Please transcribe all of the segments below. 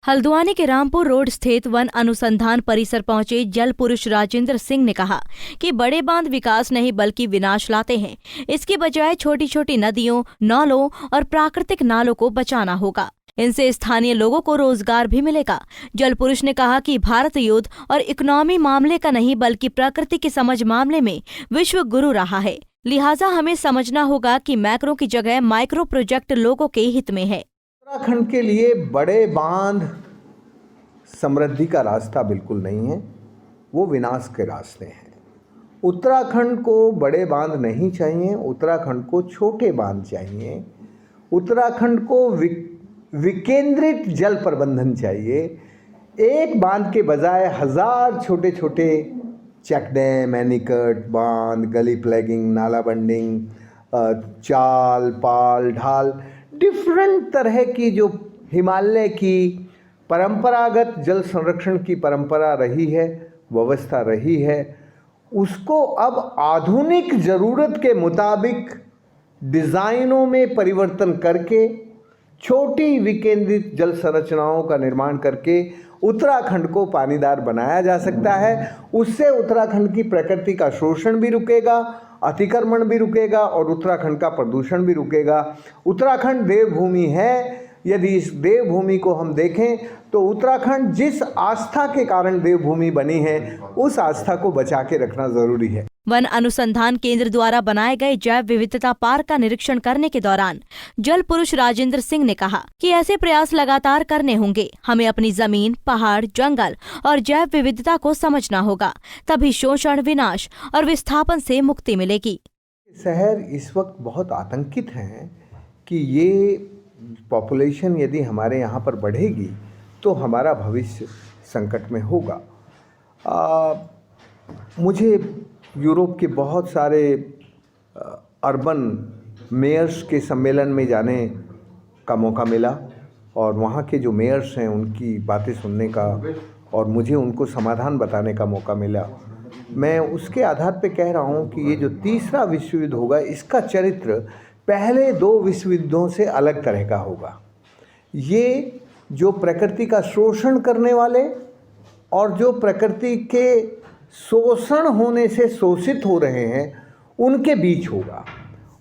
हल्द्वानी के रामपुर रोड स्थित वन अनुसंधान परिसर पहुंचे जल पुरुष राजेंद्र सिंह ने कहा कि बड़े बांध विकास नहीं बल्कि विनाश लाते हैं। इसके बजाय छोटी छोटी नदियों, नालों और प्राकृतिक नालों को बचाना होगा। इनसे स्थानीय लोगों को रोजगार भी मिलेगा। जल पुरुष ने कहा कि भारत युद्ध और इकोनॉमी मामले का नहीं बल्कि प्रकृति की समझ मामले में विश्व गुरु रहा है। लिहाजा हमें समझना होगा कि मैक्रो की जगह माइक्रो प्रोजेक्ट लोगों के हित में है। उत्तराखंड के लिए बड़े बांध समृद्धि का रास्ता बिल्कुल नहीं है, वो विनाश के रास्ते हैं। उत्तराखंड को बड़े बांध नहीं चाहिए, उत्तराखंड को छोटे बांध चाहिए। उत्तराखंड को विकेंद्रित जल प्रबंधन चाहिए। एक बांध के बजाय हजार छोटे छोटे चेक डैम, एनीकट बांध, गली प्लैगिंग, नाला बंडिंग, चाल, पाल, ढाल, डिफरेंट तरह की जो हिमालय की परंपरागत जल संरक्षण की परंपरा रही है, व्यवस्था रही है, उसको अब आधुनिक ज़रूरत के मुताबिक डिज़ाइनों में परिवर्तन करके छोटी विकेंद्रित जल संरचनाओं का निर्माण करके उत्तराखंड को पानीदार बनाया जा सकता है। उससे उत्तराखंड की प्रकृति का शोषण भी रुकेगा, अतिक्रमण भी रुकेगा और उत्तराखंड का प्रदूषण भी रुकेगा। उत्तराखंड देवभूमि है। यदि इस देवभूमि को हम देखें तो उत्तराखंड जिस आस्था के कारण देवभूमि बनी है, उस आस्था को बचा के रखना जरूरी है। वन अनुसंधान केंद्र द्वारा बनाए गए जैव विविधता पार्क का निरीक्षण करने के दौरान जल पुरुष राजेंद्र सिंह ने कहा कि ऐसे प्रयास लगातार करने होंगे। हमें अपनी जमीन, पहाड़, जंगल और जैव विविधता को समझना होगा, तभी शोषण, विनाश और विस्थापन से मुक्ति मिलेगी। शहर इस वक्त बहुत आतंकित हैं कि ये पॉपुलेशन यदि हमारे यहाँ पर बढ़ेगी तो हमारा भविष्य संकट में होगा। मुझे यूरोप के बहुत सारे अर्बन मेयर्स के सम्मेलन में जाने का मौका मिला और वहाँ के जो मेयर्स हैं उनकी बातें सुनने का और मुझे उनको समाधान बताने का मौका मिला। मैं उसके आधार पे कह रहा हूँ कि ये जो तीसरा विश्व युद्ध होगा, इसका चरित्र पहले दो विश्व युद्धों से अलग तरह का होगा। ये जो प्रकृति का शोषण करने वाले और जो प्रकृति के शोषण होने से शोषित हो रहे हैं उनके बीच होगा।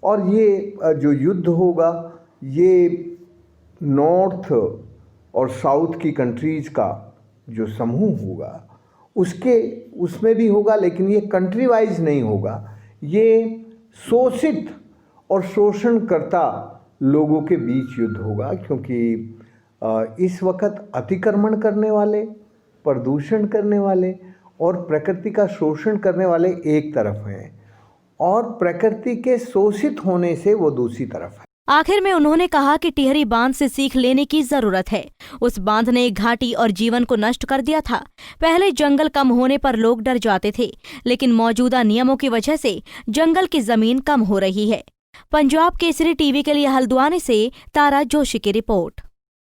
और ये जो युद्ध होगा ये नॉर्थ और साउथ की कंट्रीज़ का जो समूह होगा उसमें भी होगा, लेकिन ये कंट्री वाइज नहीं होगा। ये शोषित और शोषणकर्ता लोगों के बीच युद्ध होगा, क्योंकि इस वक्त अतिक्रमण करने वाले, प्रदूषण करने वाले और प्रकृति का शोषण करने वाले एक तरफ हैं और प्रकृति के शोषित होने से वो दूसरी तरफ है। आखिर में उन्होंने कहा कि टिहरी बांध से सीख लेने की जरूरत है। उस बांध ने घाटी और जीवन को नष्ट कर दिया था। पहले जंगल कम होने पर लोग डर जाते थे, लेकिन मौजूदा नियमों की वजह से जंगल की जमीन कम हो रही है। पंजाब केसरी टीवी के लिए हल्द्वानी से तारा जोशी की रिपोर्ट।